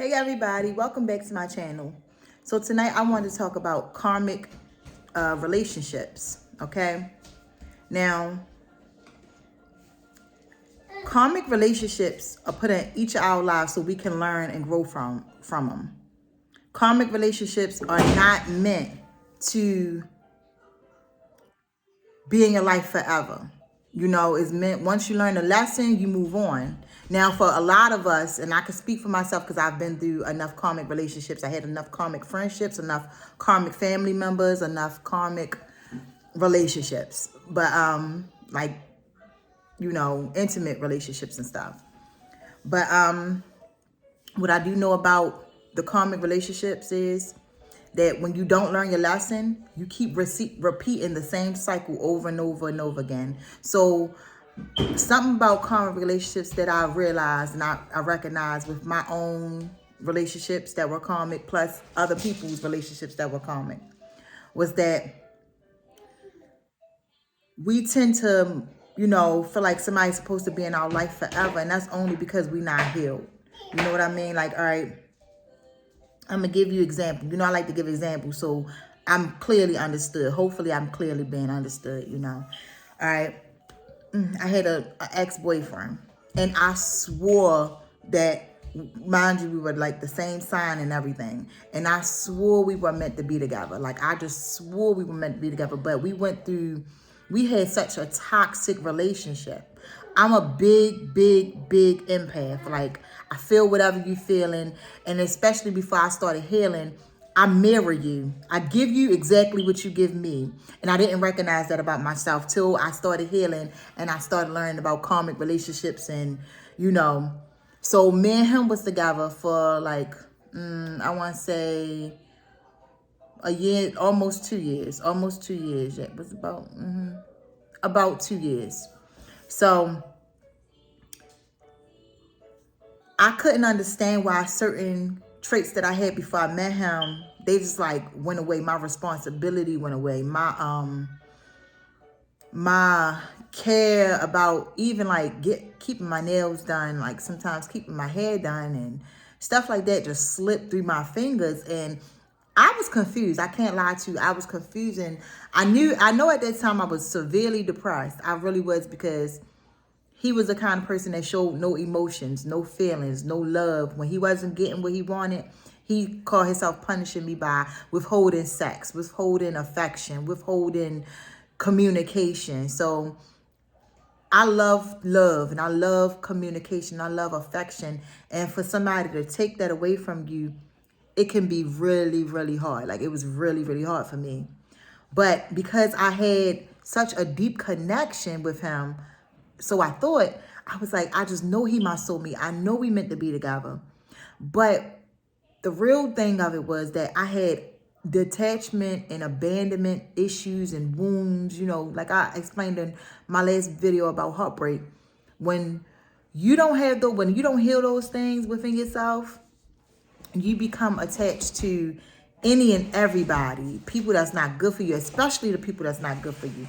Hey everybody, welcome back to my channel. So tonight I want to talk about karmic relationships, okay? Now, karmic relationships are put in each of our lives so we can learn and grow from them. Karmic relationships are not meant to be in your life forever. You know, it's meant once you learn a lesson, you move on. Now, for a lot of us, and I can speak for myself because I've been through enough karmic relationships. I had enough karmic friendships, enough karmic family members, enough karmic relationships. But like, you know, intimate relationships and stuff. But what I do know about the karmic relationships is that when you don't learn your lesson, you keep repeating the same cycle over and over and over again. So something about karmic relationships that I realized and I recognize with my own relationships that were karmic plus other people's relationships that were karmic was that we tend to, you know, feel like somebody's supposed to be in our life forever. And that's only because we're not healed. You know what I mean? Like, all right, I'm going to give you an example. You know, I like to give examples so I'm clearly understood. Hopefully I'm clearly being understood, you know. All right. I had an ex-boyfriend, and I swore that, mind you, we were like the same sign and everything. And I swore we were meant to be together. Like, I just swore we were meant to be together. But we had such a toxic relationship. I'm a big empath. Like, I feel whatever you feeling. And especially before I started healing, I mirror you. I give you exactly what you give me. And I didn't recognize that about myself till I started healing and I started learning about karmic relationships and, you know. So me and him was together for like, I want to say a year, almost 2 years. Almost 2 years. Yeah, it was about 2 years. So I couldn't understand why certain traits that I had before I met him, they just like went away. My responsibility went away. My care about even like keeping my nails done, like sometimes keeping my hair done and stuff like that just slipped through my fingers. And I was confused. I can't lie to you. I was confused. And I know at that time I was severely depressed. I really was, because he was the kind of person that showed no emotions, no feelings, no love. When he wasn't getting what he wanted, he called himself punishing me by withholding sex, withholding affection, withholding communication. So I love love and I love communication. I love affection. And for somebody to take that away from you, it can be really hard. Like, it was really hard for me. But because I had such a deep connection with him, so I thought, I was like, I just know he my soulmate. I know we meant to be together. But the real thing of it was that I had detachment and abandonment issues and wounds, you know, like I explained in my last video about heartbreak. When you don't heal those things within yourself, you become attached to any and everybody, people that's not good for you, especially the people that's not good for you.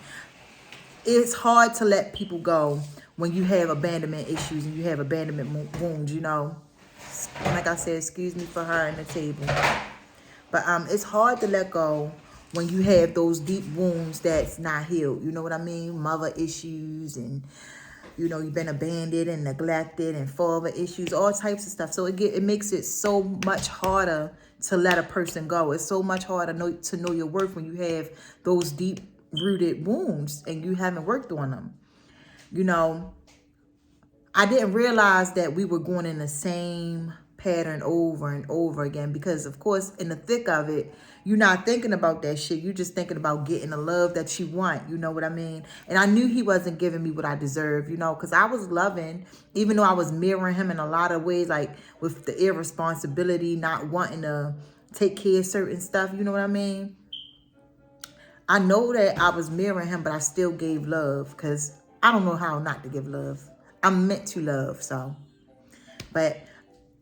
It's hard to let people go when you have abandonment issues and you have abandonment wounds, you know. Like I said, excuse me for her and the table. But it's hard to let go when you have those deep wounds that's not healed. You know what I mean? Mother issues and, you know, you've been abandoned and neglected and father issues, all types of stuff. So it makes it so much harder to let a person go. It's so much harder to know your worth when you have those deep rooted wounds and you haven't worked on them. You know, I didn't realize that we were going in the same pattern over and over again, because of course in the thick of it, you're not thinking about that shit. You're just thinking about getting the love that you want. You know what I mean? And I knew he wasn't giving me what I deserved, you know, because I was loving, even though I was mirroring him in a lot of ways, like with the irresponsibility, not wanting to take care of certain stuff. You know what I mean? I know that I was mirroring him, but I still gave love, because I don't know how not to give love. I'm meant to love, so. But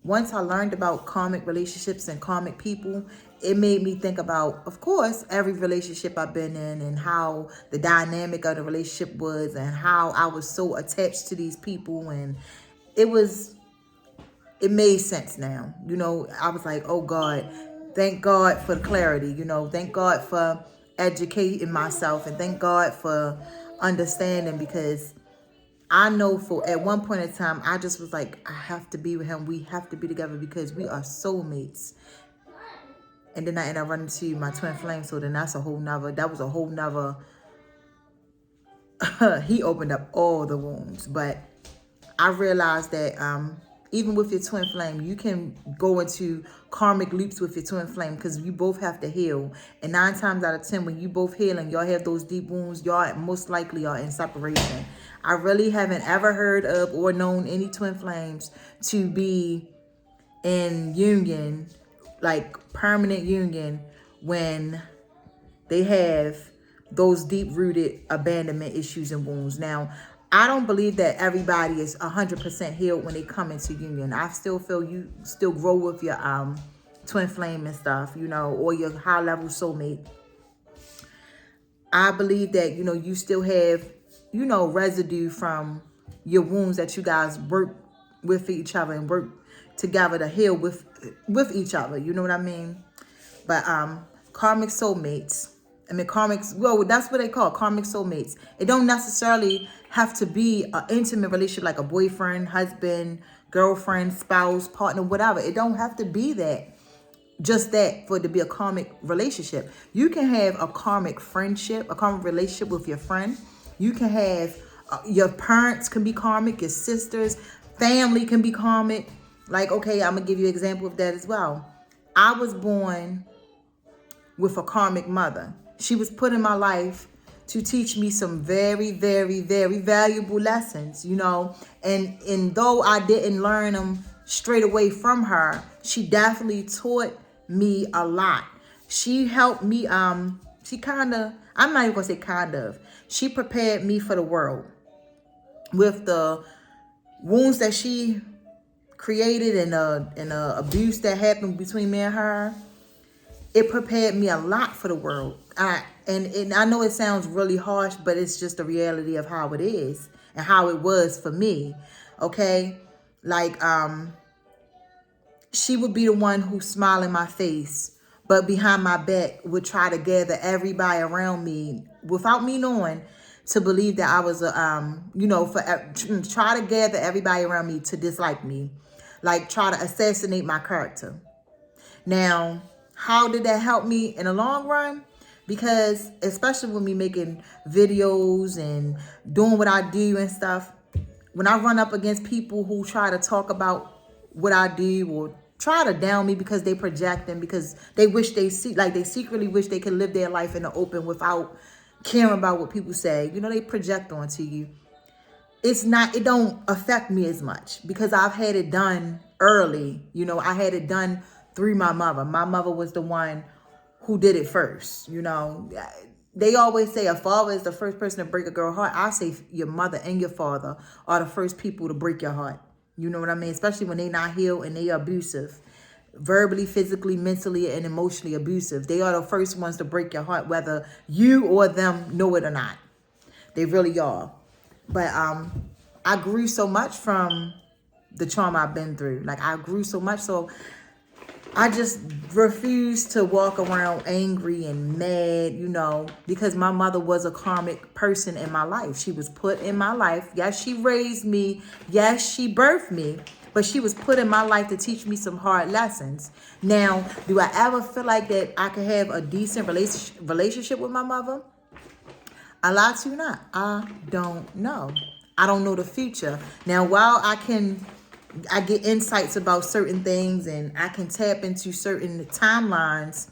once I learned about karmic relationships and karmic people, it made me think about, of course, every relationship I've been in and how the dynamic of the relationship was and how I was so attached to these people. And it was it made sense now. You know, I was like, oh God, thank God for the clarity. You know, thank God for educating myself, and thank God for understanding, because I know for at one point in time, I just was like, I have to be with him. We have to be together because we are soulmates. And then I end up running into my twin flame. So then that was a whole nother, he opened up all the wounds. But I realized that even with your twin flame, you can go into karmic loops with your twin flame, because you both have to heal. And 9 times out of 10, when you both heal and y'all have those deep wounds, y'all most likely are in separation. I really haven't ever heard of or known any twin flames to be in union, like permanent union, when they have those deep-rooted abandonment issues and wounds. Now, I don't believe that everybody is 100% healed when they come into union. I still feel you still grow with your twin flame and stuff, you know, or your high-level soulmate. I believe that, you know, you still have, you know, residue from your wounds that you guys work with each other and work together to heal with each other. You know what I mean? But karmic soulmates. Well, that's what they call karmic soulmates. It don't necessarily have to be an intimate relationship like a boyfriend, husband, girlfriend, spouse, partner, whatever. It don't have to be that. Just that for it to be a karmic relationship. You can have a karmic friendship, a karmic relationship with your friend. You can have your parents can be karmic, your sisters, family can be karmic. Like, okay, I'm gonna give you an example of that as well. I was born with a karmic mother. She was put in my life to teach me some very, very, very valuable lessons, you know. And though I didn't learn them straight away from her, she definitely taught me a lot. She helped me, I'm not even gonna say kind of, she prepared me for the world. With the wounds that she created and the abuse that happened between me and her, it prepared me a lot for the world. And I know it sounds really harsh, but it's just the reality of how it is and how it was for me. Okay? Like, she would be the one who smiled in my face, but behind my back would try to gather everybody around me without me knowing to believe that I was try to gather everybody around me to dislike me, like try to assassinate my character. Now, how did that help me in the long run? Because especially when me making videos and doing what I do and stuff, when I run up against people who try to talk about what I do or try to down me because they projecting, because they secretly wish they could live their life in the open without caring about what people say. You know, they project onto you. It don't affect me as much because I've had it done early. You know, I had it done through my mother. My mother was the one who did it first. You know, they always say a father is the first person to break a girl's heart. I say your mother and your father are the first people to break your heart. You know what I mean? Especially when they not healed and they are abusive. Verbally, physically, mentally, and emotionally abusive. They are the first ones to break your heart, whether you or them know it or not. They really are. But I grew so much from the trauma I've been through. Like, I grew so much. So I just refuse to walk around angry and mad, you know, because my mother was a karmic person in my life. She was put in my life. Yes, she raised me. Yes, she birthed me. But she was put in my life to teach me some hard lessons. Now, do I ever feel like that I could have a decent relationship with my mother? I lie to you not. I don't know. I don't know the future. Now, while I get insights about certain things and I can tap into certain timelines,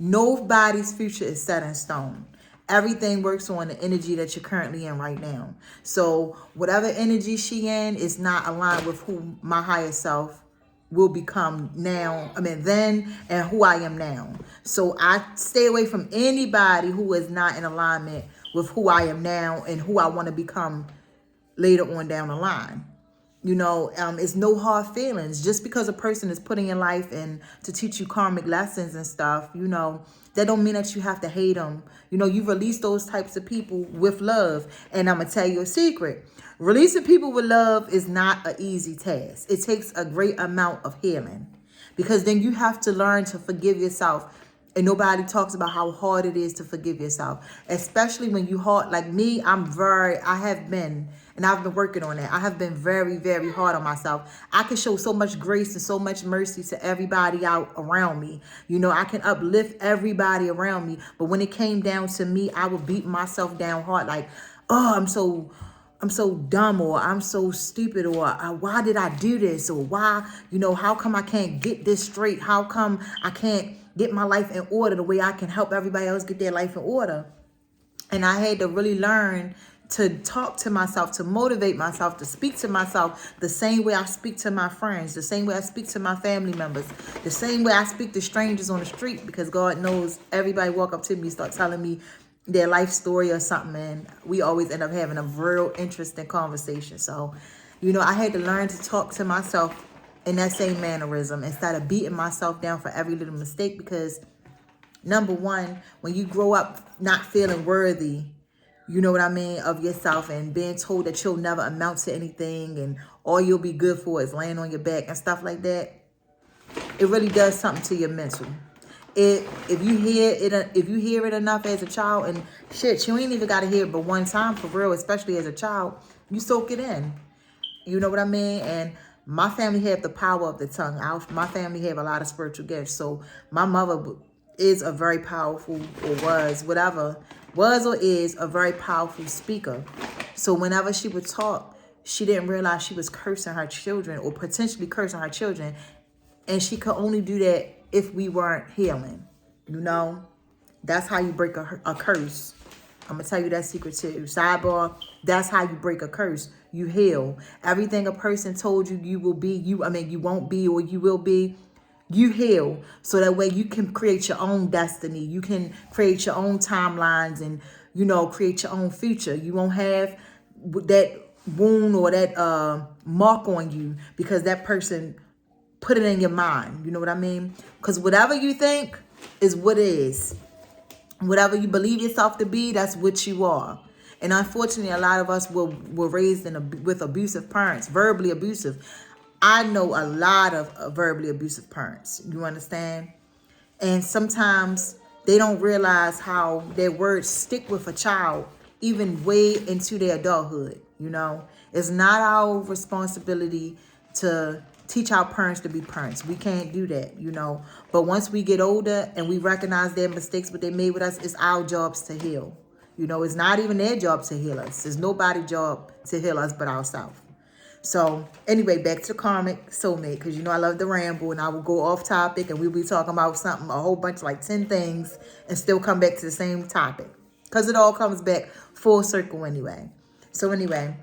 nobody's future is set in stone. Everything works on the energy that you're currently in right now. So whatever energy she in is not aligned with who my higher self will become then, and who I am now. So I stay away from anybody who is not in alignment with who I am now and who I want to become later on down the line. It's no hard feelings. Just because a person is putting in life and to teach you karmic lessons and stuff, that don't mean that you have to hate them. You release those types of people with love. And I'm going to tell you a secret. Releasing people with love is not an easy task. It takes a great amount of healing, because then you have to learn to forgive yourself. And nobody talks about how hard it is to forgive yourself, especially when you hard. Like me, I have been, and I've been working on that. I have been very, very hard on myself. I can show so much grace and so much mercy to everybody out around me. I can uplift everybody around me. But when it came down to me, I would beat myself down hard. Like, oh, I'm so dumb, or I'm so stupid, or why did I do this? Or why, how come I can't get this straight? How come I can't get my life in order the way I can help everybody else get their life in order? And I had to really learn to talk to myself, to motivate myself, to speak to myself the same way I speak to my friends, the same way I speak to my family members, the same way I speak to strangers on the street, because God knows everybody walk up to me, start telling me their life story or something, and we always end up having a real interesting conversation. So, I had to learn to talk to myself in that same mannerism instead of beating myself down for every little mistake, because number one, when you grow up not feeling worthy, of yourself, and being told that you'll never amount to anything and all you'll be good for is laying on your back and stuff like that, it really does something to your mental. If you hear it enough as a child, and shit, you ain't even got to hear it but one time for real, especially as a child, you soak it in. You know what I mean? And my family have the power of the tongue. My family have a lot of spiritual gifts. So my mother is a very powerful, or was or is a very powerful speaker. So whenever she would talk, she didn't realize she was cursing her children, or potentially cursing her children. And she could only do that if we weren't healing. That's how you break a curse. I'm going to tell you that secret too. Sidebar, that's how you break a curse. You heal. Everything a person told you you will be, you won't be, or you will be, you heal. So that way you can create your own destiny. You can create your own timelines and, create your own future. You won't have that wound or that mark on you because that person put it in your mind. You know what I mean? Because whatever you think is what it is. Whatever you believe yourself to be, that's what you are. And unfortunately, a lot of us were raised with abusive parents, verbally abusive. I know a lot of verbally abusive parents. You understand? And sometimes they don't realize how their words stick with a child even way into their adulthood. It's not our responsibility to teach our parents to be parents. We can't do that, But once we get older and we recognize their mistakes, what they made with us, it's our jobs to heal. It's not even their job to heal us. It's nobody's job to heal us but ourselves. So anyway, back to karmic soulmate, because I love to ramble and I will go off topic and we'll be talking about something, a whole bunch, like 10 things, and still come back to the same topic, because it all comes back full circle anyway. So anyway,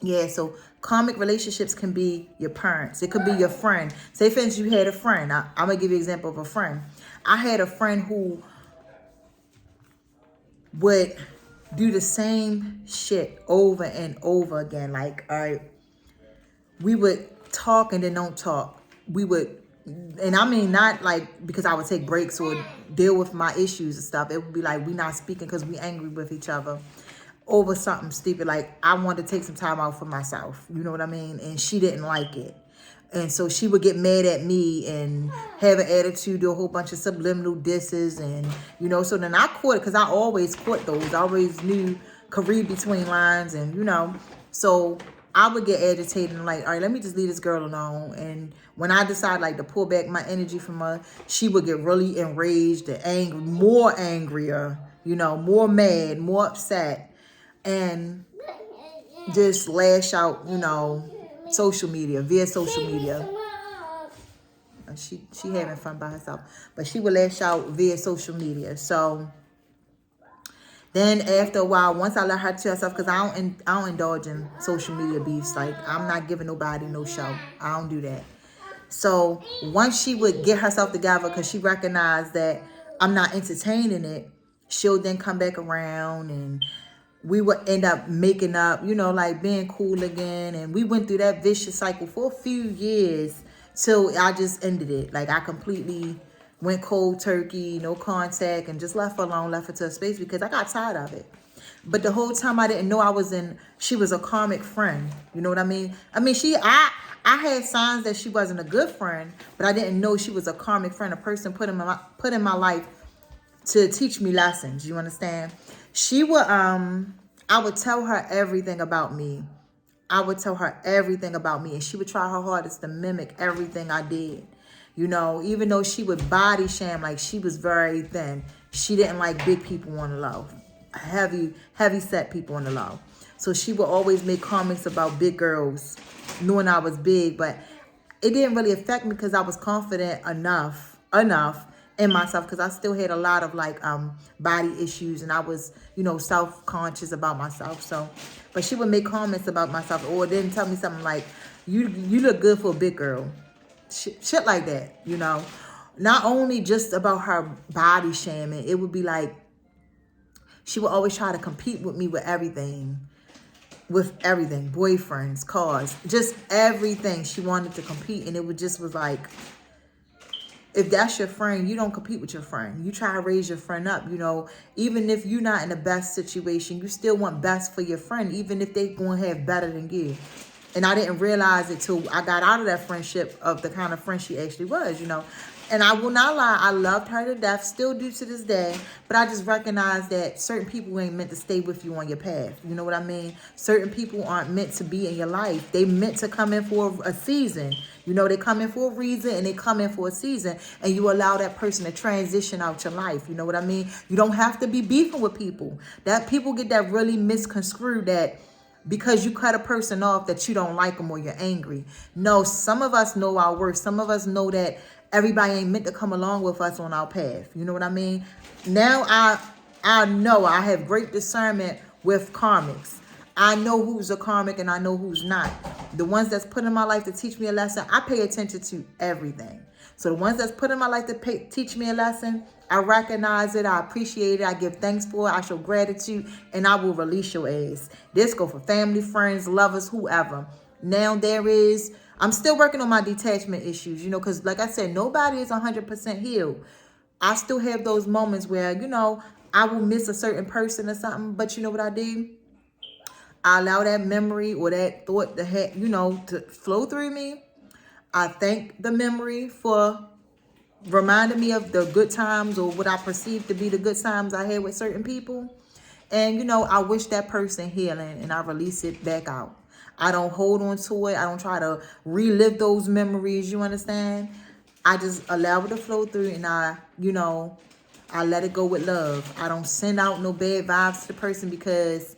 yeah, so karmic relationships can be your parents. It could be your friend. Say, for instance, you had a friend. I'm going to give you an example of a friend. I had a friend who would do the same shit over and over again. Like, all right, we would talk and then don't talk. We would, and I mean, not like because I would take breaks or deal with my issues and stuff. It would be like we not speaking because we angry with each other over something stupid. Like, I wanted to take some time out for myself. You know what I mean? And she didn't like it. And so she would get mad at me and have an attitude, do a whole bunch of subliminal disses. And, so then I caught it, because I always caught those. I always could read between lines and, so I would get agitated and like, all right, let me just leave this girl alone. And when I decide like to pull back my energy from her, she would get really enraged and angry, more angrier, more mad, more upset. And just lash out, via social media. She having fun by herself, but she would lash out via social media. So then after a while, once I let her to herself, because I don't indulge in social media beefs. Like, I'm not giving nobody no show. I don't do that. So once she would get herself together, because she recognized that I'm not entertaining it, she'll then come back around and we would end up making up, you know, like being cool again. And we went through that vicious cycle for a few years till I just ended it. Like I completely went cold turkey, no contact, and just left her alone, left her to a space because I got tired of it. But the whole time I didn't know she was a karmic friend. You know what I mean? I had signs that she wasn't a good friend, but I didn't know she was a karmic friend, a person put in my life to teach me lessons. You understand? She would, I would tell her everything about me. I would tell her everything about me, and she would try her hardest to mimic everything I did. You know, even though she would body shame, like she was very thin. She didn't like big people on the low, heavy set people on the low. So she would always make comments about big girls, knowing I was big, but it didn't really affect me because I was confident enough in myself, because I still had a lot of like body issues, and I was, you know, self-conscious about myself. So, but she would make comments about myself, or then tell me something like, you look good for a big girl. Shit like that, you know. Not only just about her body shaming, it would be like, she would always try to compete with me with everything. Boyfriends, cars, just everything. She wanted to compete, and it was like, if that's your friend, you don't compete with your friend. You try to raise your friend up, you know. Even if you're not in the best situation, you still want best for your friend, even if they going to have better than you. And I didn't realize it till I got out of that friendship, of the kind of friend she actually was, you know. And I will not lie, I loved her to death, still do to this day. But I just recognize that certain people ain't meant to stay with you on your path. You know what I mean? Certain people aren't meant to be in your life. They meant to come in for a season. You know, they come in for a reason, and they come in for a season. And you allow that person to transition out your life. You know what I mean? You don't have to be beefing with people. That people get that really misconstrued, that because you cut a person off that you don't like them or you're angry. No, some of us know our worth. Some of us know that everybody ain't meant to come along with us on our path. You know what I mean? Now I know I have great discernment with karmics. I know who's a karmic and I know who's not. The ones that's put in my life to teach me a lesson, I pay attention to everything. So the ones that's put in my life to teach me a lesson, I recognize it, I appreciate it, I give thanks for it, I show gratitude, and I will release your ass. This go for family, friends, lovers, whoever. Now I'm still working on my detachment issues, you know, because like I said, nobody is 100% healed. I still have those moments where, you know, I will miss a certain person or something, but you know what I do? I allow that memory or that thought to flow through me. I thank the memory for reminding me of the good times, or what I perceive to be the good times I had with certain people. And, you know, I wish that person healing, and I release it back out. I don't hold on to it. I don't try to relive those memories. You understand? I just allow it to flow through, and I let it go with love. I don't send out no bad vibes to the person, because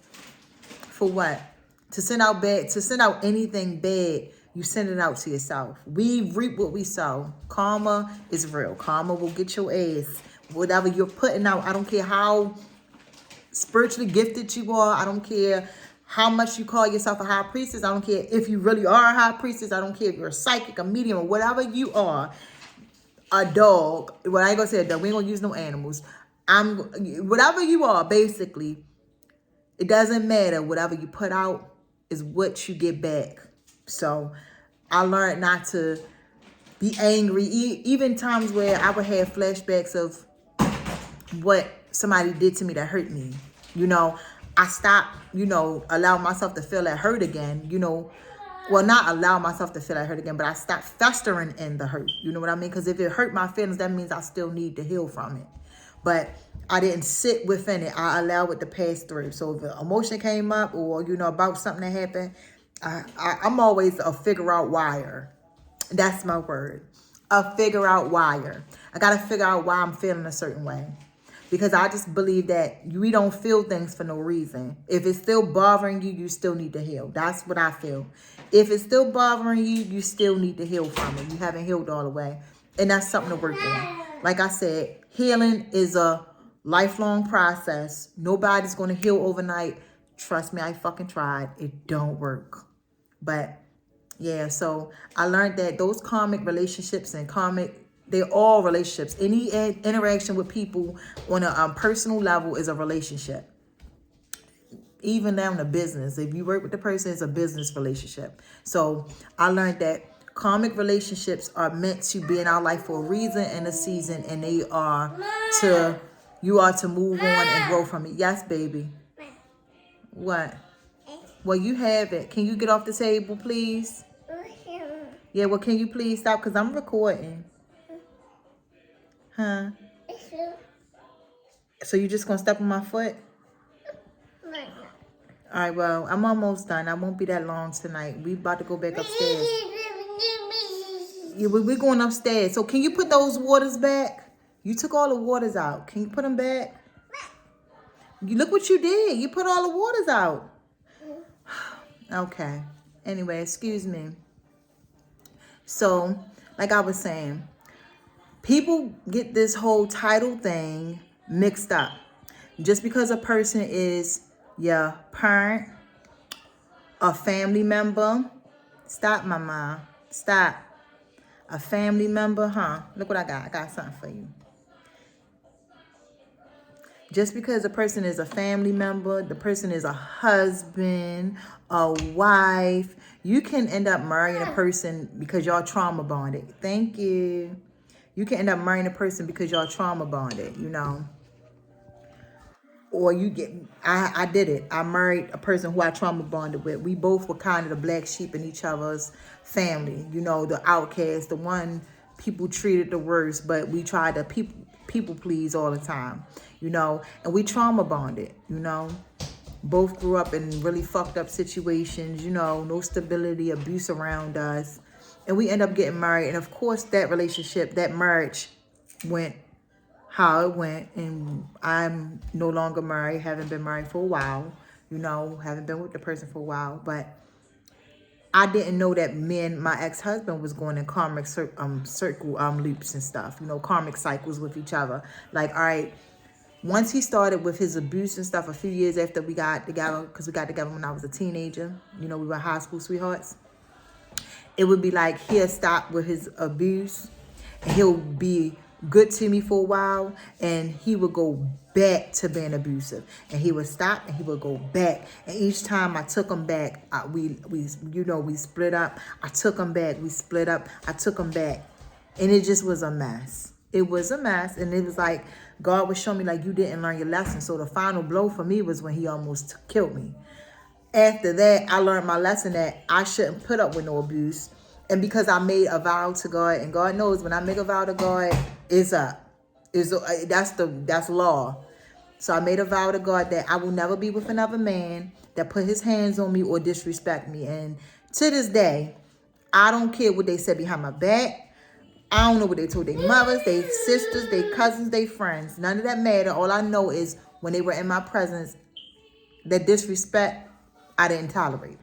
for what? To send out anything bad, you send it out to yourself. We reap what we sow. Karma is real. Karma will get your ass. Whatever you're putting out, I don't care how spiritually gifted you are. I don't care how much you call yourself a high priestess. I don't care if you really are a high priestess. I don't care if you're a psychic, a medium, or whatever you are. A dog. Well, I ain't gonna say a dog. We ain't gonna use no animals. Whatever you are, basically, it doesn't matter. Whatever you put out is what you get back. So I learned not to be angry. Even times where I would have flashbacks of what somebody did to me that hurt me. You know, I stopped, allow myself to feel that hurt again, well, not allow myself to feel that hurt again, but I stopped festering in the hurt. You know what I mean? Because if it hurt my feelings, that means I still need to heal from it. But I didn't sit within it. I allowed it to pass through. So if an emotion came up, or, about something that happened, I'm always a figure out wire. That's my word. A figure out wire. I got to figure out why I'm feeling a certain way. Because I just believe that we don't feel things for no reason. If it's still bothering you, you still need to heal. That's what I feel. If it's still bothering you, you still need to heal from it. You haven't healed all the way. And that's something to work on. Like I said, healing is a lifelong process. Nobody's going to heal overnight. Trust me, I fucking tried. It don't work. But yeah, so I learned that those karmic relationships and they're all relationships. Any interaction with people on a personal level is a relationship. even down to business. If you work with the person, it's a business relationship. So I learned that karmic relationships are meant to be in our life for a reason and a season, and you are to move on and grow from it. Yes, baby. What? Well, you have it. Can you get off the table, please? Yeah, well, can you please stop? Because I'm recording. Huh? So you just going to step on my foot? All right, well, I'm almost done. I won't be that long tonight. We about to go back upstairs. Yeah, we're going upstairs. So can you put those waters back? You took all the waters out. Can you put them back? You look what you did. You put all the waters out. Okay. Anyway, excuse me. So, like I was saying, people get this whole title thing mixed up. Just because a person is your parent, a family member. Stop, mama. Stop. A family member, huh? Look what I got. I got something for you. Just because a person is a family member, the person is a husband, a wife, you can end up marrying a person because y'all trauma bonded. Thank you. You can end up marrying a person because y'all trauma bonded, you know. Or you get, I did it. I married a person who I trauma bonded with. We both were kind of the black sheep in each other's family. You know, the outcast, the one people treated the worst, but we tried to people please all the time, you know, and we trauma bonded, you know. Both grew up in really fucked up situations, you know, no stability, abuse around us. And we end up getting married. And of course, that relationship, that marriage went how it went. And I'm no longer married, haven't been married for a while, you know, haven't been with the person for a while. But I didn't know that me and my ex-husband was going in karmic circle loops and stuff, you know, karmic cycles with each other. Like, all right, once he started with his abuse and stuff a few years after we got together, because we got together when I was a teenager, you know, we were high school sweethearts. It would be like he'll stop with his abuse and he'll be good to me for a while, and he would go back to being abusive, and he would stop and he would go back. And each time I took him back, we split up. I took him back, we split up, I took him back, and it just was a mess. It was a mess. And it was like God was showing me, like, you didn't learn your lesson. So the final blow for me was when he almost killed me. After that, I learned my lesson that I shouldn't put up with no abuse. And because I made a vow to God, and God knows when I make a vow to God, it's up. That's law. So I made a vow to God that I will never be with another man that put his hands on me or disrespect me. And to this day, I don't care what they said behind my back. I don't know what they told their mothers, their sisters, their cousins, their friends. None of that matter. All I know is when they were in my presence, that disrespect, I didn't tolerate.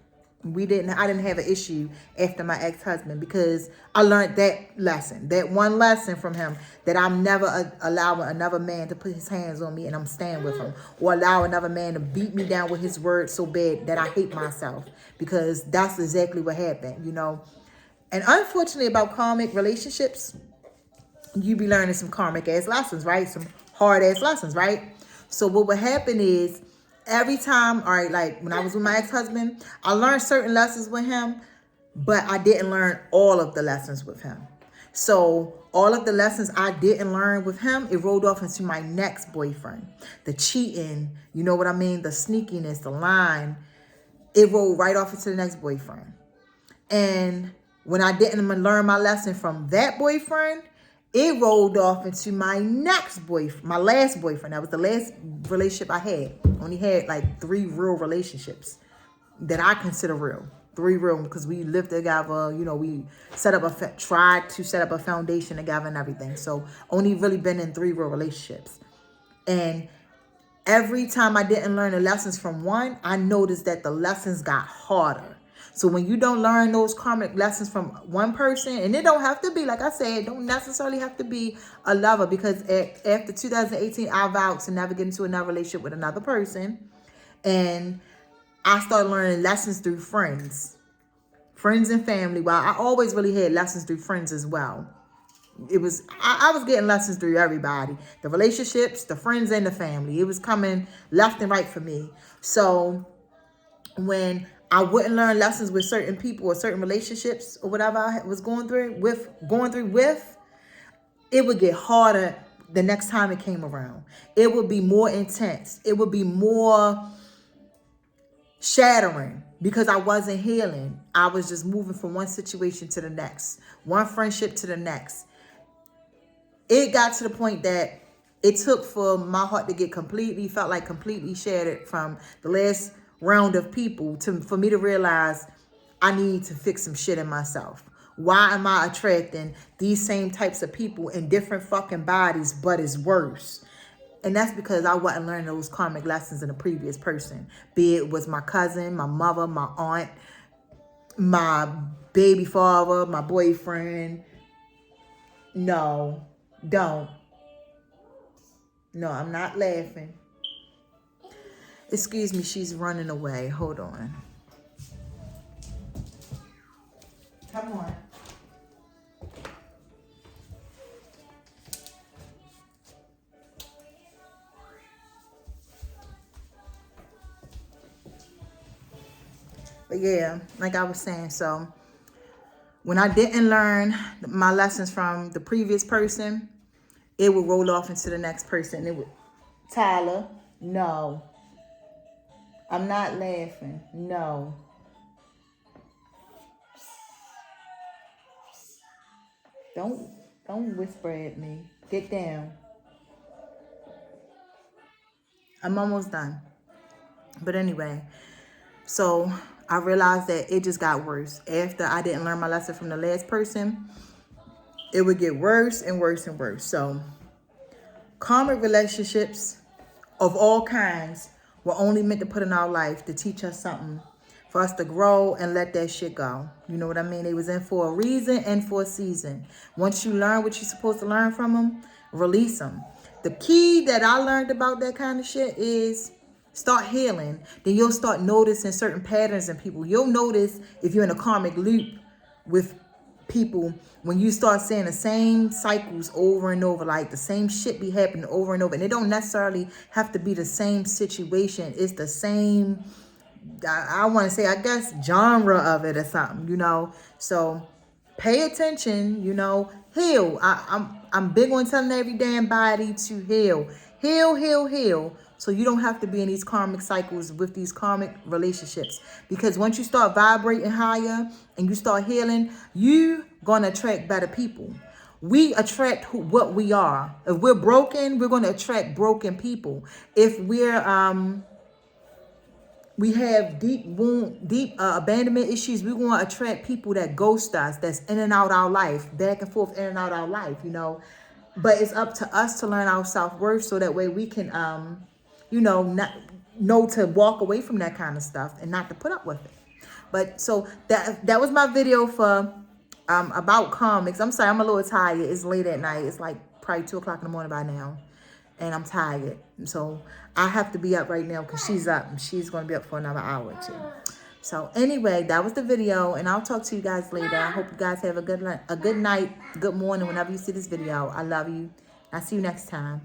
I didn't have an issue after my ex-husband, because I learned that lesson, that one lesson from him, that I'm never allowing another man to put his hands on me and I'm staying with him, or allow another man to beat me down with his words so bad that I hate myself, because that's exactly what happened, you know. And unfortunately about karmic relationships, you be learning some karmic ass lessons, right? Some hard ass lessons, right? So what would happen is, every time, all right, like when I was with my ex-husband, I learned certain lessons with him, but I didn't learn all of the lessons with him. So all of the lessons I didn't learn with him, it rolled off into my next boyfriend. The cheating, you know what I mean? The sneakiness, the lying, it rolled right off into the next boyfriend. And when I didn't learn my lesson from that boyfriend, it rolled off into my next boyfriend, my last boyfriend. That was the last relationship I had. Only had like 3 real relationships that I consider real. 3 real, because we lived together. You know, we tried to set up a foundation together and everything. So only really been in 3 real relationships. And every time I didn't learn the lessons from one, I noticed that the lessons got harder. So when you don't learn those karmic lessons from one person, and it don't have to be, like I said, it don't necessarily have to be a lover, because after 2018, I vowed to never get into another relationship with another person. And I started learning lessons through friends and family. Well, I always really had lessons through friends as well. I was getting lessons through everybody. The relationships, the friends, and the family. It was coming left and right for me. So when I wouldn't learn lessons with certain people or certain relationships or whatever I was going through with, it would get harder the next time it came around. It would be more intense. It would be more shattering because I wasn't healing. I was just moving from one situation to the next, one friendship to the next. It got to the point that it took for my heart to get felt like completely shattered from the last round of people for me to realize I need to fix some shit in myself. Why am I attracting these same types of people in different fucking bodies, but it's worse? And that's because I wasn't learning those karmic lessons in the previous person. Be it was my cousin, my mother, my aunt, my baby father, my boyfriend. No, don't. No, I'm not laughing. Excuse me, she's running away. Hold on. Come on. But yeah, like I was saying, so when I didn't learn my lessons from the previous person, it would roll off into the next person. It would, Tyler, no. I'm not laughing. No. Don't whisper at me. Get down. I'm almost done. But anyway, so I realized that it just got worse. After I didn't learn my lesson from the last person, it would get worse and worse and worse. So karmic relationships of all kinds were only meant to put in our life to teach us something, for us to grow and let that shit go. You know what I mean? They was in for a reason and for a season. Once you learn what you're supposed to learn from them, release them. The key that I learned about that kind of shit is start healing. Then you'll start noticing certain patterns in people. You'll notice if you're in a karmic loop with people, when you start seeing the same cycles over and over, like the same shit be happening over and over. And it don't necessarily have to be the same situation. It's the same, I want to say, I guess, genre of it or something, you know. So pay attention, you know, heal. I'm big on telling every damn body to heal. Heal, heal, heal. So you don't have to be in these karmic cycles with these karmic relationships. Because once you start vibrating higher and you start healing, you're going to attract better people. We attract what we are. If we're broken, we're going to attract broken people. If we have deep abandonment issues, we want to attract people that ghost us, that's in and out our life, back and forth, in and out our life, you know. But it's up to us to learn our self-worth so that way we can, you know, not know to walk away from that kind of stuff and not to put up with it. But so that was my video for about karmics. I'm sorry, I'm a little tired. It's late at night. It's like probably 2 o'clock in the morning by now. And I'm tired. So I have to be up right now because she's up. And she's going to be up for another hour or two. So anyway, that was the video. And I'll talk to you guys later. I hope you guys have a good night, good morning whenever you see this video. I love you. I'll see you next time.